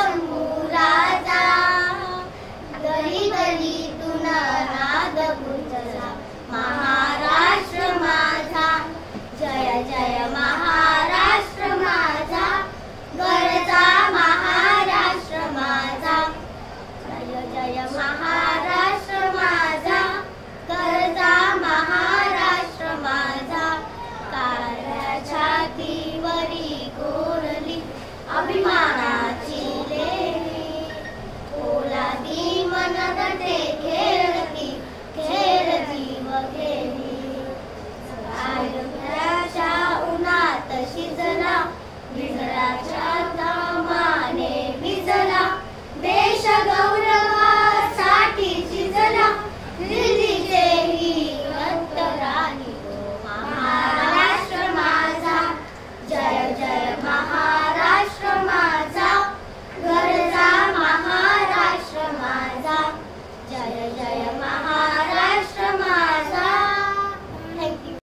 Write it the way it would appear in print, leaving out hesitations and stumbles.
शंभू राजा, गली गलीतून नाद गुंजला महाराष्ट्र माझा, जय जय महाराष्ट्र माझा, गरजा महाराष्ट्र माझा, जय जय महाराष्ट्र माझा, गरजा महाराष्ट्र माझा, काळ्या छातीवरी कोरली अभिमान